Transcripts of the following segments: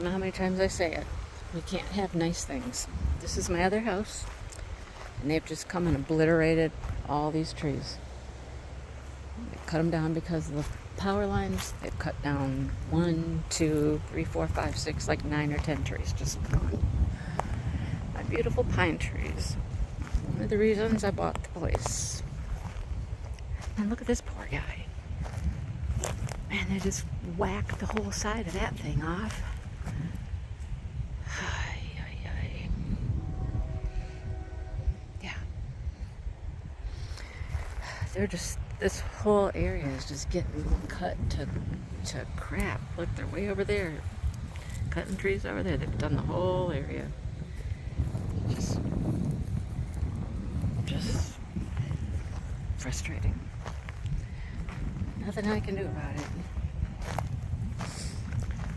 know how many times I say it. We can't have nice things. This is my other house, and they've just come and obliterated all these trees. They cut them down because of the power lines. They've cut down 1, 2, 3, 4, 5, 6, like 9 or 10 trees just gone. My beautiful pine trees. One of the reasons I bought the place. And look at this poor guy. Man, they just whacked the whole side of that thing off. Yeah. They're just, this whole area is just getting cut to crap. Look, they're way over there. Cutting trees over there. They've done the whole area. Just frustrating. Nothing I can do about it.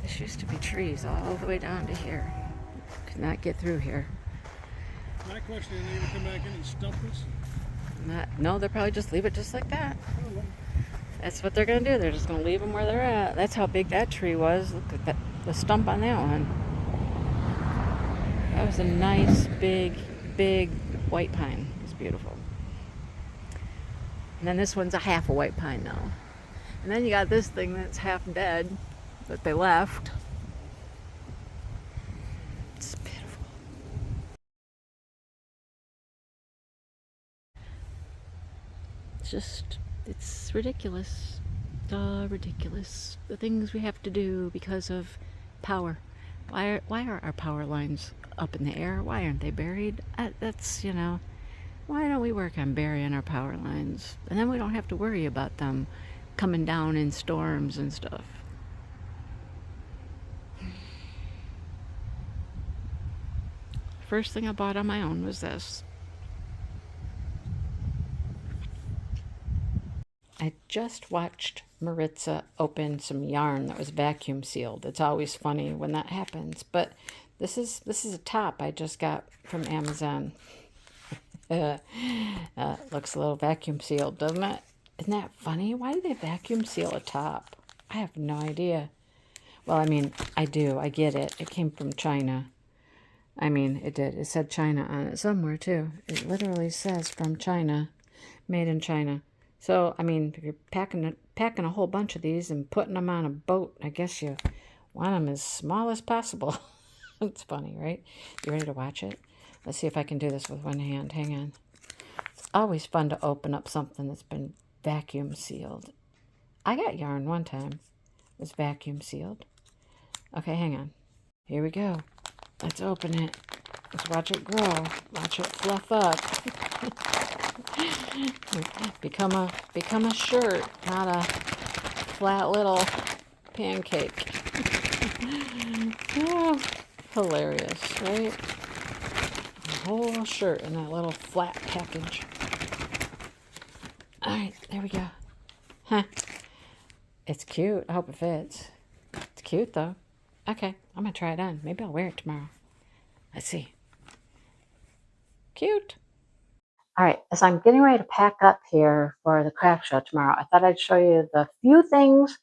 This used to be trees all the way down to here. Could not get through here. My question is, are they going to come back in and stump us? No, they'll probably just leave it just like that. That's what they're going to do. They're just going to leave them where they're at. That's how big that tree was. Look at that, the stump on that one. That was a nice, big white pine. It's beautiful. And then this one's a half a white pine now. And then you got this thing that's half dead that they left. It's beautiful. It's ridiculous. Ridiculous. The things we have to do because of power. Why are our power lines up in the air? Why aren't they buried? That's, why don't we work on burying our power lines? And then we don't have to worry about them coming down in storms and stuff. First thing I bought on my own was this. I just watched Maritza open some yarn that was vacuum sealed. It's always funny when that happens. But this is a top I just got from Amazon. Looks a little vacuum sealed, doesn't it? Isn't that funny? Why do they vacuum seal a top? I have no idea. Well, I mean, I do. I get it. It came from China. I mean, it did. It said China on it somewhere, too. It literally says from China, made in China. So, I mean, if you're packing a whole bunch of these and putting them on a boat, I guess you want them as small as possible. It's funny, right? You ready to watch it? Let's see if I can do this with one hand. Hang on. It's always fun to open up something that's been vacuum sealed. I got yarn one time. It was vacuum sealed. Okay, hang on. Here we go. Let's open it. Let's watch it grow. Watch it fluff up. Become a shirt, not a flat little pancake. Oh, hilarious, right? A whole shirt in that little flat package. All right, there we go. Huh. It's cute. I hope it fits. It's cute, though. Okay, I'm going to try it on. Maybe I'll wear it tomorrow. Let's see. Cute. All right, as I'm getting ready to pack up here for the craft show tomorrow, I thought I'd show you the few things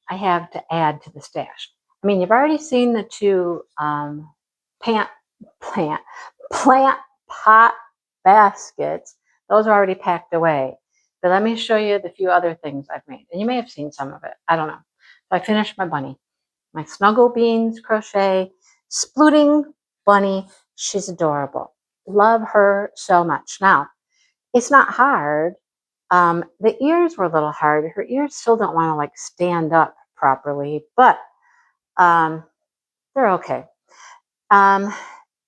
I have to add to the stash. I mean, you've already seen the two plant pot baskets. Those are already packed away. But let me show you the few other things I've made. And you may have seen some of it. I don't know. So I finished my bunny. My Snuggle Beans crochet splooting bunny. She's adorable. Love her so much. Now, it's not hard. The ears were a little hard. Her ears still don't want to like stand up properly, but they're okay. And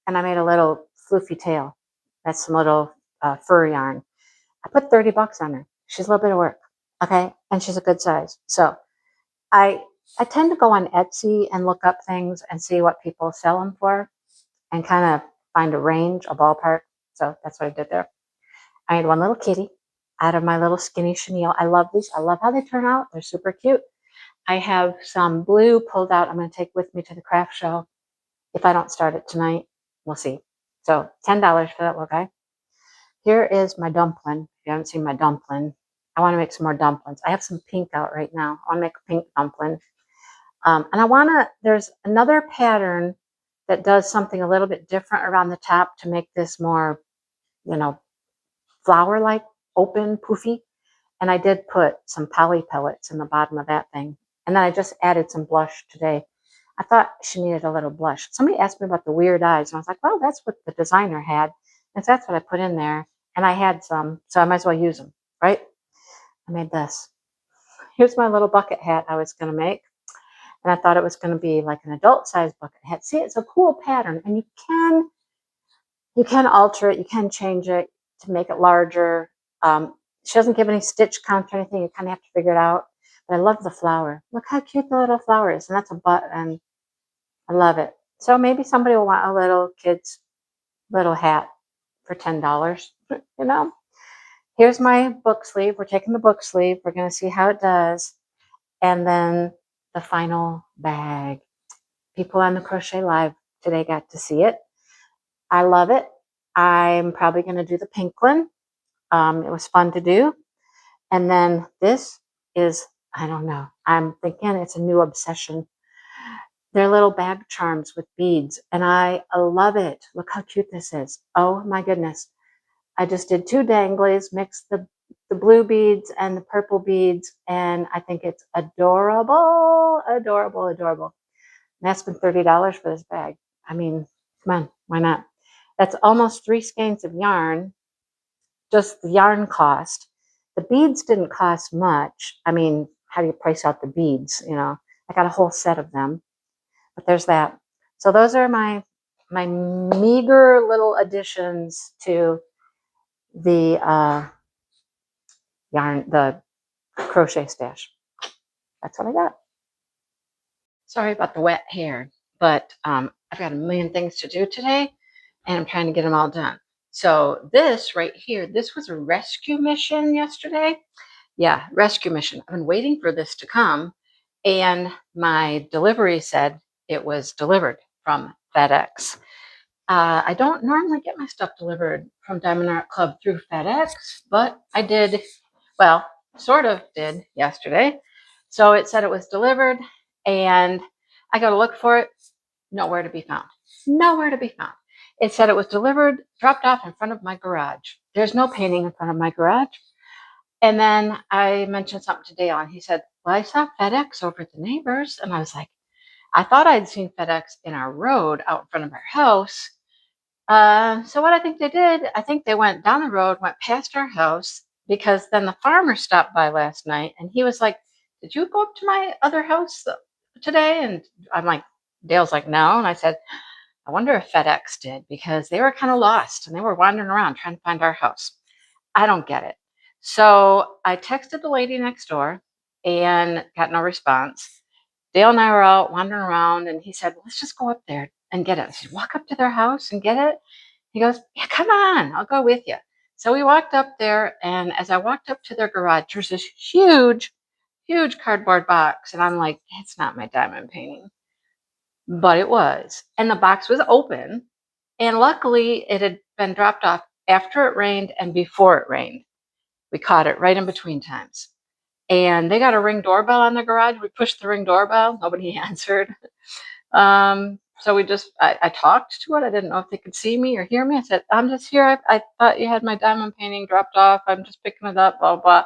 I made a little floofy tail. That's some little fur yarn. I put $30 on her. She's a little bit of work, okay? And she's a good size. So I tend to go on Etsy and look up things and see what people sell them for and kind of find a range, a ballpark. So that's what I did there. I made one little kitty out of my little skinny chenille. I love these. I love how they turn out. They're super cute. I have some blue pulled out I'm going to take with me to the craft show. If I don't start it tonight, we'll see. So $10 for that little guy. Here is my dumpling. If you haven't seen my dumpling, I want to make some more dumplings. I have some pink out right now. I want to make a pink dumpling. And I want to, there's another pattern that does something a little bit different around the top to make this more, you know, flower-like, open, poofy. And I did put some poly pellets in the bottom of that thing. And then I just added some blush today. I thought she needed a little blush. Somebody asked me about the weird eyes, and I was like, well, that's what the designer had. And so that's what I put in there. And I had some, so I might as well use them, right? I made this. Here's my little bucket hat I was going to make. And I thought it was going to be like an adult-sized bucket hat. See, it's a cool pattern, and you can alter it, you can change it to make it larger. She doesn't give any stitch count or anything. You kind of have to figure it out. But I love the flower. Look how cute the little flower is. And that's a button. I love it. So maybe somebody will want a little kid's little hat for $10. You know? Here's my book sleeve. We're taking the book sleeve. We're going to see how it does. And then the final bag. People on the Crochet Live today got to see it. I love it. I'm probably going to do the pink one. It was fun to do. And then this is, I don't know, I'm thinking it's a new obsession. They're little bag charms with beads, and I love it. Look how cute this is. Oh my goodness. I just did 2 danglies, mixed the blue beads and the purple beads, and I think it's adorable, adorable, adorable. And that's been $30 for this bag. I mean, come on, why not? That's almost 3 skeins of yarn, just the yarn cost. The beads didn't cost much. I mean, how do you price out the beads? You know, I got a whole set of them, but there's that. So those are my meager little additions to the the crochet stash. That's what I got. Sorry about the wet hair, but I've got a million things to do today, and I'm trying to get them all done. So this right here, this was a rescue mission yesterday. Yeah, rescue mission. I've been waiting for this to come, and my delivery said it was delivered from FedEx. I don't normally get my stuff delivered from Diamond Art Club through FedEx, but I did, well, sort of did yesterday. So it said it was delivered, and I go to look for it. Nowhere to be found. Nowhere to be found. It said it was delivered, dropped off in front of my garage. There's no painting in front of my garage. And then I mentioned something to Dale, and he said, well, I saw FedEx over at the neighbors. And I was like, I thought I'd seen FedEx in our road out in front of our house. So what I think they did, I think they went down the road, went past our house, because then the farmer stopped by last night, and he was like, did you go up to my other house today? And I'm like, Dale's like, no. And I said, I wonder if FedEx did, because they were kind of lost, and they were wandering around trying to find our house. I don't get it. So I texted the lady next door and got no response. Dale and I were out wandering around, and he said, let's just go up there and get it. I said, walk up to their house and get it? He goes, yeah, come on, I'll go with you. So we walked up there, and as I walked up to their garage, there's this huge, huge cardboard box. And I'm like, it's not my diamond painting. But it was. And the box was open. And luckily, it had been dropped off after it rained and before it rained. We caught it right in between times. And they got a Ring doorbell on the garage. We pushed the Ring doorbell. Nobody answered. So we just, I talked to it. I didn't know if they could see me or hear me. I said, I'm just here. I thought you had my diamond painting dropped off. I'm just picking it up, blah, blah.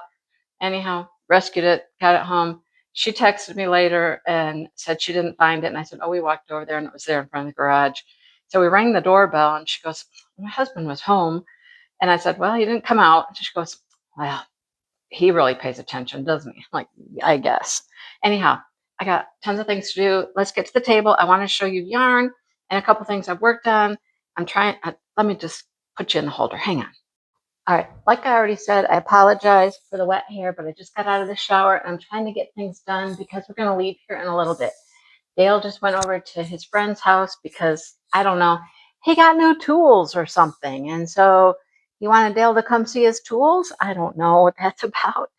Anyhow, rescued it, got it home. She texted me later and said she didn't find it. And I said, oh, we walked over there and it was there in front of the garage. So we rang the doorbell, and she goes, my husband was home. And I said, well, he didn't come out. And she goes, well, he really pays attention, doesn't he? I'm like, I guess. Anyhow, I got tons of things to do. Let's get to the table. I want to show you yarn and a couple things I've worked on. I'm trying, let me just put you in the holder. Hang on. All right, like I already said, I apologize for the wet hair, but I just got out of the shower, and I'm trying to get things done because we're going to leave here in a little bit. Dale just went over to his friend's house because, I don't know, he got new tools or something. And so he wanted Dale to come see his tools. I don't know what that's about.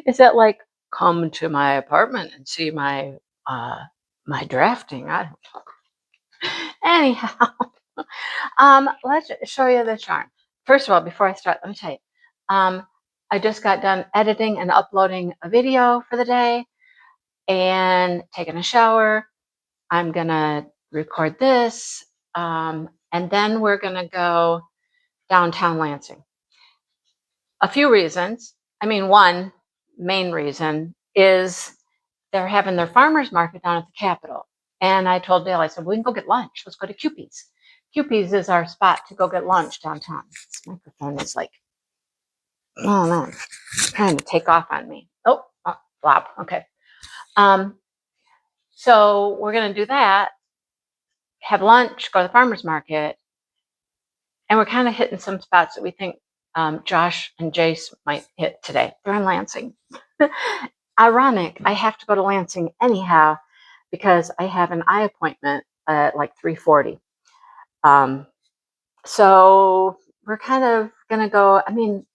Is that like, come to my apartment and see my my drafting? I don't know. Anyhow, let's show you the yarn. First of all, before I start, let me tell you, I just got done editing and uploading a video for the day. and taking a shower. I'm going to record this. And then we're going to go downtown Lansing. A few reasons. I mean, one main reason is they're having their farmers market down at the Capitol. And I told Dale, I said, we can go get lunch. Let's go to Cupie's. Cupie's is our spot to go get lunch downtown. This microphone is like, oh no, trying to take off on me. Oh, flop. Okay. So we're going to do that, have lunch, go to the farmer's market. And we're kind of hitting some spots that we think Josh and Jace might hit today. They're in Lansing. Ironic, I have to go to Lansing anyhow because I have an eye appointment at like 3:40. So we're kind of going to go, I mean,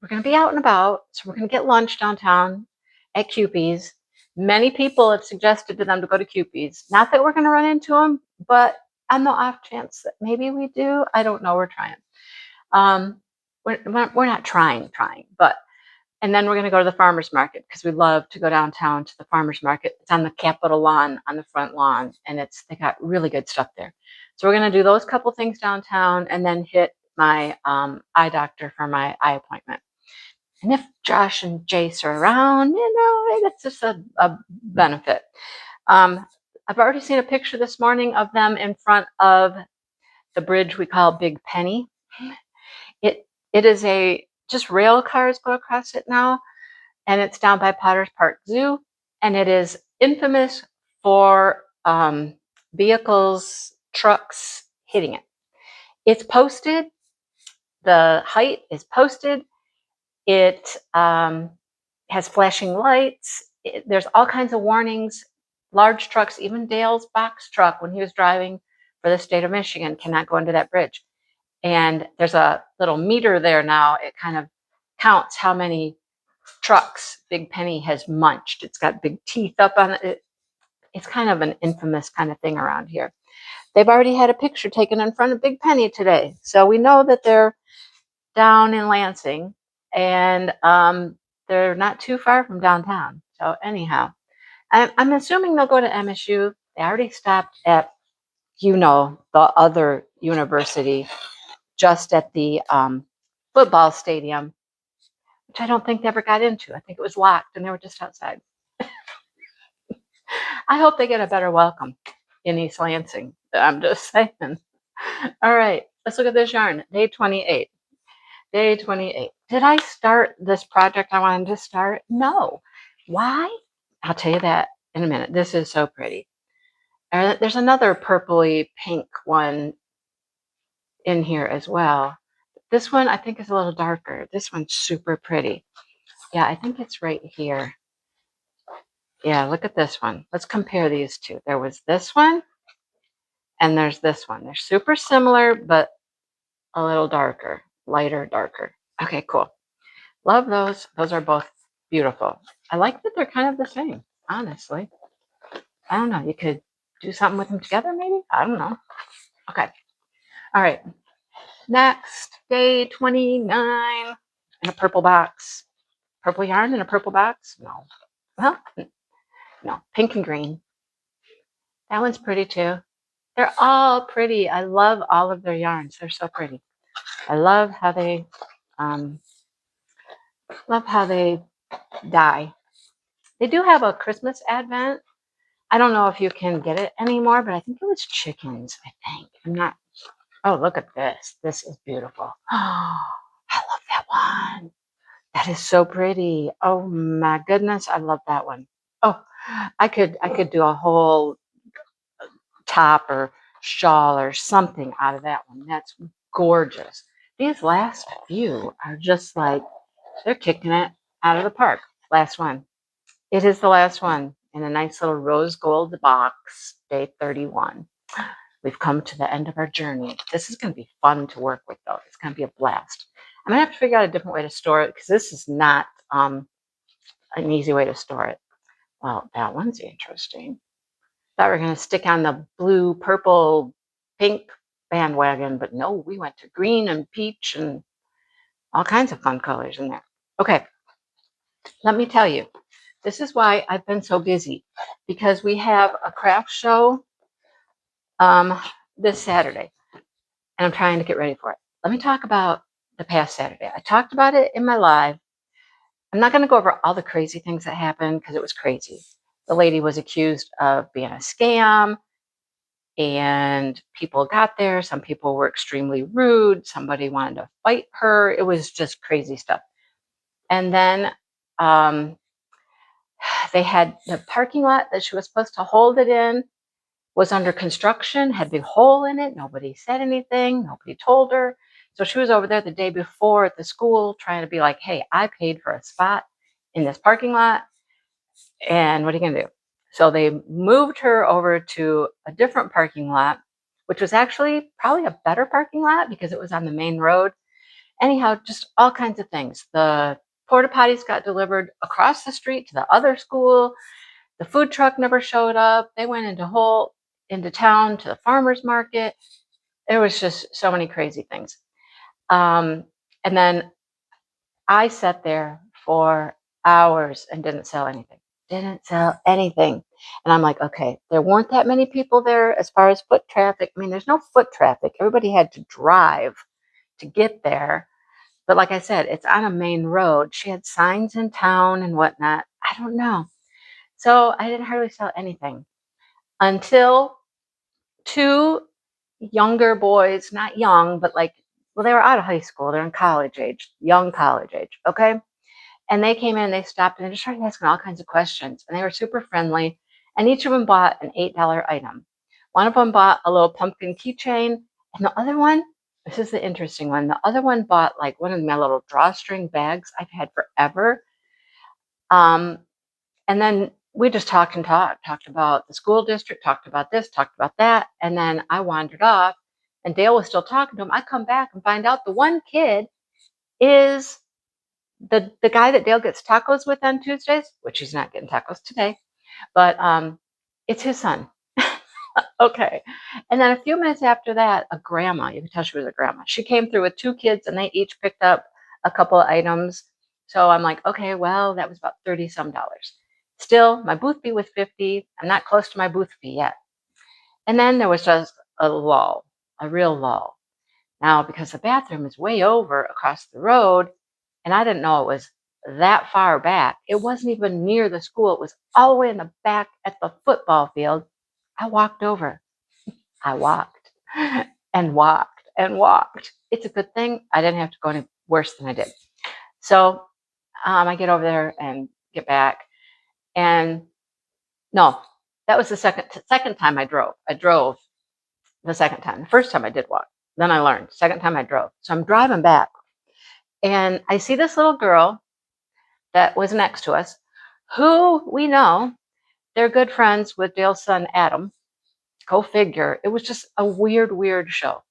we're going to be out and about. So we're going to get lunch downtown at Cupie's. Many people have suggested to them to go to Cupie's. Not that we're going to run into them, but on the off chance that maybe we do, I don't know. We're trying. We're not trying, but, and then we're going to go to the farmer's market because we love to go downtown to the farmer's market. It's on the Capitol lawn, on the front lawn, and they got really good stuff there. So we're going to do those couple things downtown and then hit my eye doctor for my eye appointment. And if Josh and Jace are around, that's just a benefit. I've already seen a picture this morning of them in front of the bridge we call Big Penny. It is just rail cars go across it now, and it's down by Potter's Park Zoo, and it is infamous for vehicles, trucks hitting it. It's posted. The height is posted. It has flashing lights. There's all kinds of warnings. Large trucks, even Dale's box truck, when he was driving for the state of Michigan, cannot go into that bridge. And there's a little meter there now. It kind of counts how many trucks Big Penny has munched. It's got big teeth up on it. It's kind of an infamous kind of thing around here. They've already had a picture taken in front of Big Penny today. So we know that they're down in Lansing, and they're not too far from downtown. So anyhow, I'm assuming they'll go to MSU. They already stopped at, the other university just at the football stadium, which I don't think they ever got into. I think it was locked and they were just outside. I hope they get a better welcome in East Lansing. I'm just saying. All right, let's look at this yarn. Day 28. Day 28. Did I start this project I wanted to start? No. Why? I'll tell you that in a minute. This is so pretty. There's another purpley pink one in here as well. This one I think is a little darker. This one's super pretty. Yeah, I think it's right here. Yeah, look at this one. Let's compare these two. There was this one and there's this one. They're super similar, but a little darker, lighter, darker. Okay, cool. Love those. Those are both beautiful. I like that they're kind of the same, honestly. I don't know. You could do something with them together, maybe? I don't know. Okay. All right. Next, day 29 in a purple box. Purple yarn in a purple box? No. Well, no. Pink and green. That one's pretty too. They're all pretty. I love all of their yarns. They're so pretty. I love how they dye. They do have a Christmas advent. I don't know if you can get it anymore, but I think it was chickens, I think. I'm not. Oh, look at this. This is beautiful. Oh, I love that one. That is so pretty. Oh my goodness, I love that one. Oh, I could do a whole top or shawl or something out of that one. That's gorgeous. These last few are just like, they're kicking it out of the park. Last one. It is the last one in a nice little rose gold box, day 31. We've come to the end of our journey. This is going to be fun to work with, though. It's going to be a blast. I'm going to have to figure out a different way to store it because this is not an easy way to store it. Well, that one's interesting. Thought we were going to stick on the blue, purple, pink bandwagon, but no, we went to green and peach and all kinds of fun colors in there. Okay, let me tell you, This is why I've been so busy, because we have a craft show this Saturday, and I'm trying to get ready for it. Let me talk about the past Saturday. I talked about it in my live. I'm not going to go over all the crazy things that happened because it was crazy. The lady was accused of being a scam, and people got there. Some people were extremely rude. Somebody wanted to fight her. It was just crazy stuff. And then they had the parking lot that she was supposed to hold it in was under construction, had a big hole in it. Nobody said anything. Nobody told her. So she was over there the day before at the school trying to be like, hey, I paid for a spot in this parking lot. And what are you going to do? So they moved her over to a different parking lot, which was actually probably a better parking lot because it was on the main road. Anyhow, just all kinds of things. The porta potties got delivered across the street to the other school. The food truck never showed up. They went into town to the farmer's market. There was just so many crazy things. And then I sat there for hours and didn't sell anything. Didn't sell anything. And I'm like, okay, there weren't that many people there as far as foot traffic. I mean, there's no foot traffic. Everybody had to drive to get there. But like I said, it's on a main road. She had signs in town and whatnot. I don't know. So I didn't hardly sell anything until two younger boys, not young, but like, well, they were out of high school. They're in college age, young college age. Okay. And they came in, they stopped, and they just started asking all kinds of questions. And they were super friendly. And each of them bought an $8 item. One of them bought a little pumpkin keychain. And the other one, this is the interesting one, the other one bought like one of my little drawstring bags I've had forever. And then we just talked about the school district, talked about this, talked about that. And then I wandered off, and Dale was still talking to him. I come back and find out the one kid is the guy that Dale gets tacos with on Tuesdays, which he's not getting tacos today, but it's his son. Okay. And then a few minutes after that, a grandma, you could tell she was a grandma. She came through with two kids, and they each picked up a couple of items. So I'm like, okay, well, that was about 30 some dollars. Still, my booth fee was 50. I'm not close to my booth fee yet. And then there was just a lull, a real lull. Now, because the bathroom is way over across the road, and I didn't know it was that far back. It wasn't even near the school. It was all the way in the back at the football field. I walked over. I walked and walked and walked. It's a good thing I didn't have to go any worse than I did. So I get over there and get back. And no, that was the second time I drove. I drove the second time. The first time I did walk. Then I learned. Second time I drove. So I'm driving back. And I see this little girl that was next to us, who we know they're good friends with Dale's son, Adam. Go figure. It was just a weird, weird show.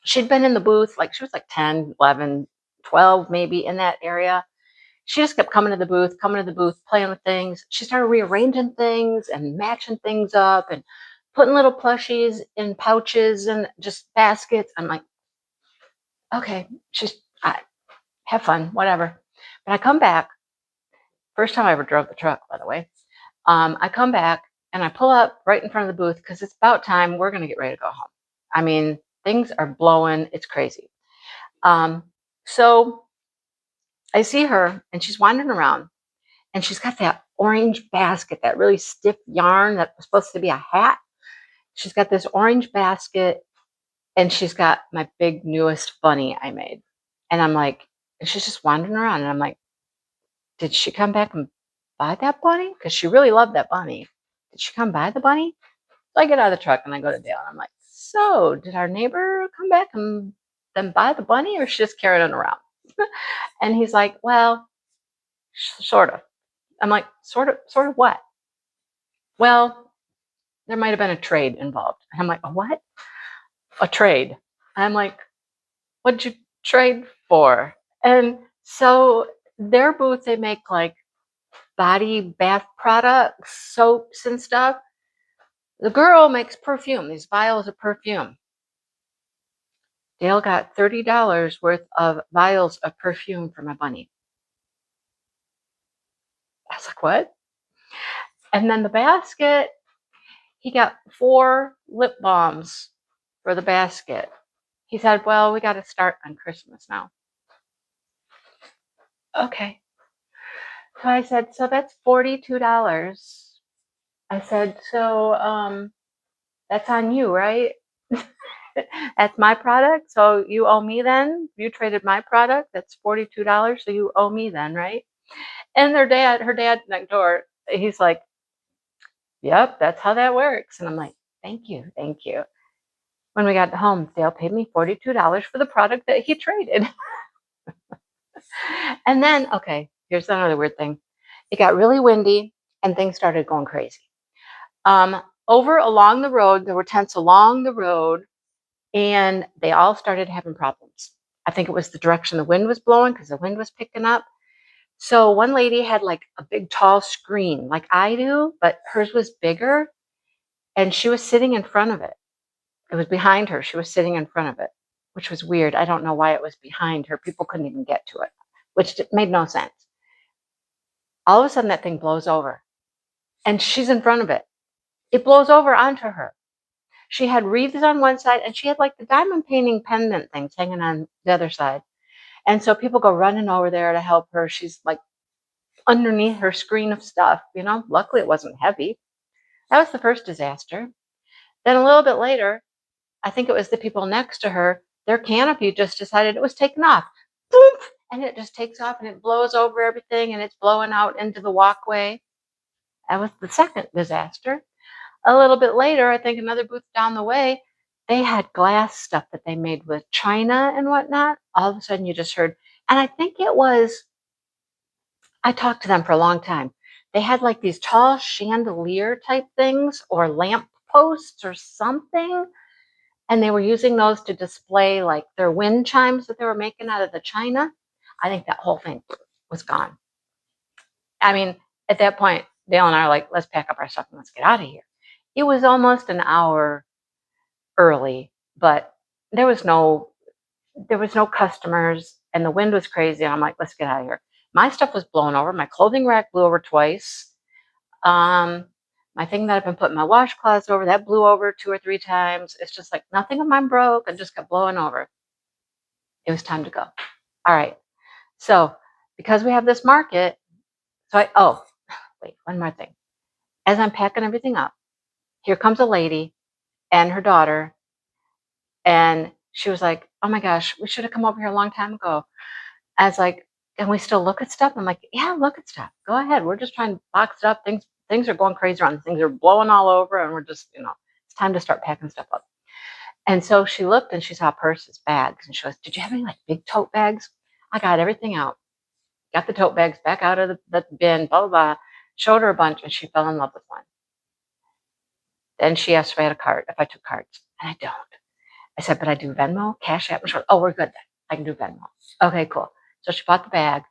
She'd been in the booth, like she was like 10, 11, 12, maybe in that area. She just kept coming to the booth, playing with things. She started rearranging things and matching things up and putting little plushies in pouches and just baskets. I'm like, okay, have fun, whatever. But I come back. First time I ever drove the truck, by the way. I come back and I pull up right in front of the booth because it's about time we're going to get ready to go home. I mean, things are blowing. It's crazy. So I see her and she's wandering around and she's got that orange basket, that really stiff yarn that was supposed to be a hat. She's got this orange basket and she's got my big newest bunny I made. And I'm like, and she's just wandering around and I'm like, did she come back and buy that bunny? Because she really loved that bunny. Did she come buy the bunny? So I get out of the truck and I go to Dale and I'm like, so did our neighbor come back and then buy the bunny, or she just carried it around? And he's like, well, sort of. I'm like, sort of what? Well, there might have been a trade involved. And I'm like, a what? A trade. I'm like, what'd you trade for? And so their booth, they make like body bath products, soaps and stuff. The girl makes perfume, these vials of perfume. Dale got $30 worth of vials of perfume for my bunny. I was like, what? And then the basket, he got 4 lip balms for the basket. He said, well, we got to start on Christmas now. Okay. So I said, so that's $42. I said, so that's on you, right? That's my product. So you owe me then. You traded my product. That's $42. So you owe me then, right? And her dad next door, he's like, yep, that's how that works. And I'm like, thank you, thank you. When we got home, Dale paid me $42 for the product that he traded. And then, okay, here's another weird thing. It got really windy and things started going crazy. Over along the road, there were tents along the road, and they all started having problems. I think it was the direction the wind was blowing because the wind was picking up. So one lady had like a big tall screen like I do, but hers was bigger, and she was sitting in front of it. It was behind her. She was sitting in front of it, which was weird. I don't know why it was behind her. People couldn't even get to it, which made no sense. All of a sudden, that thing blows over, and she's in front of it. It blows over onto her. She had wreaths on one side, and she had like the diamond painting pendant things hanging on the other side. And so people go running over there to help her. She's like underneath her screen of stuff, you know. Luckily, it wasn't heavy. That was the first disaster. Then a little bit later, I think it was the people next to her, their canopy just decided it was taking off. Boom! And it just takes off and it blows over everything and it's blowing out into the walkway. That was the second disaster. A little bit later, I think another booth down the way, they had glass stuff that they made with china and whatnot. All of a sudden you just heard, and I think it was, I talked to them for a long time. They had like these tall chandelier type things or lamp posts or something. And they were using those to display like their wind chimes that they were making out of the china. I think that whole thing was gone. I mean, at that point, Dale and I are like, let's pack up our stuff and let's get out of here. It was almost an hour early, but there was no customers and the wind was crazy. And I'm like, let's get out of here. My stuff was blown over. My clothing rack blew over twice. My thing that I've been putting my washcloths over, that blew over 2 or 3 times. It's just like nothing of mine broke and just kept blowing over. It was time to go. All right. So because we have this market, wait, one more thing. As I'm packing everything up, here comes a lady and her daughter, and she was like, oh my gosh, we should have come over here a long time ago. I was like, can we still look at stuff? I'm like, yeah, look at stuff. Go ahead. We're just trying to box it up. Things are going crazy around. Things are blowing all over, and we're just, it's time to start packing stuff up. And so she looked and she saw purses, bags, and she goes, did you have any like big tote bags? I got everything out. Got the tote bags back out of the bin, blah, blah, blah. Showed her a bunch, and she fell in love with one. Then she asked if I had a card, if I took cards, and I don't. I said, but I do Venmo, Cash App, and she goes, oh, we're good then. I can do Venmo. Okay, cool. So she bought the bag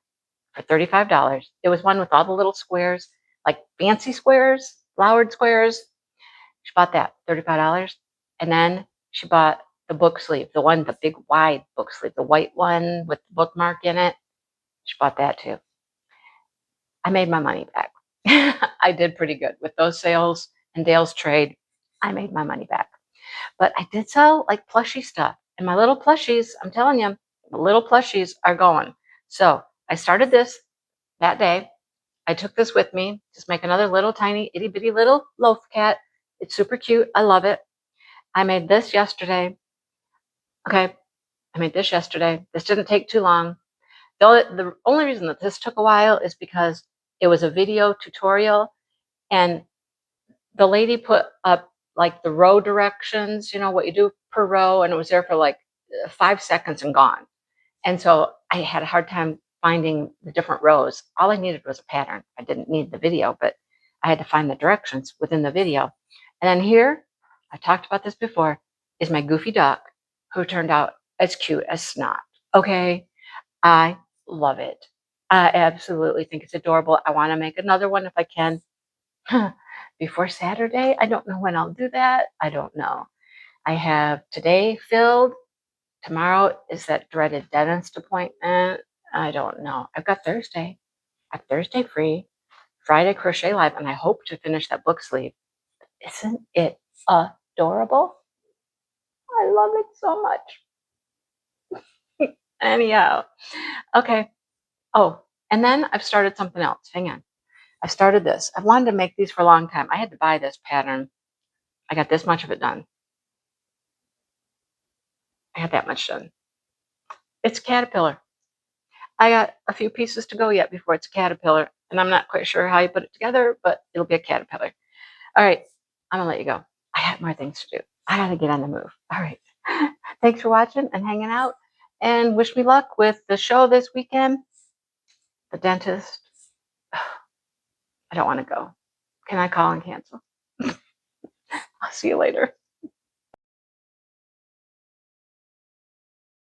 for $35. It was one with all the little squares, like fancy squares, flowered squares. She bought that, $35. And then she bought the book sleeve, the big wide book sleeve, the white one with the bookmark in it. She bought that too. I made my money back. I did pretty good with those sales and Dale's trade. I made my money back. But I did sell like plushie stuff. And my little plushies, I'm telling you, the little plushies are going. So I started this that day. I took this with me, just make another little tiny itty bitty little loaf cat. It's super cute. I love it. I made this yesterday. Okay. I made this yesterday. This didn't take too long. The only reason that this took a while is because it was a video tutorial and the lady put up like the row directions, what you do per row, and it was there for like 5 seconds and gone. And so I had a hard time finding the different rows. All I needed was a pattern. I didn't need the video, but I had to find the directions within the video. And then here, I talked about this before, is my goofy duck who turned out as cute as snot. Okay, I love it. I absolutely think it's adorable. I want to make another one if I can before Saturday. I don't know when I'll do that. I don't know. I have today filled. Tomorrow is that dreaded dentist appointment. I don't know. I've got Thursday. I have Thursday free. Friday Crochet Live, and I hope to finish that book sleeve. Isn't it adorable? I love it so much. Anyhow, okay. Oh, and then I've started something else. Hang on. I started this. I've wanted to make these for a long time. I had to buy this pattern. I got this much of it done. I got that much done. It's a caterpillar. I got a few pieces to go yet before it's a caterpillar, and I'm not quite sure how you put it together, but it'll be a caterpillar. All right, I'm gonna let you go. I have more things to do. I gotta get on the move. All right. Thanks for watching and hanging out, and wish me luck with the show this weekend. The dentist. I don't want to go. Can I call and cancel? I'll see you later.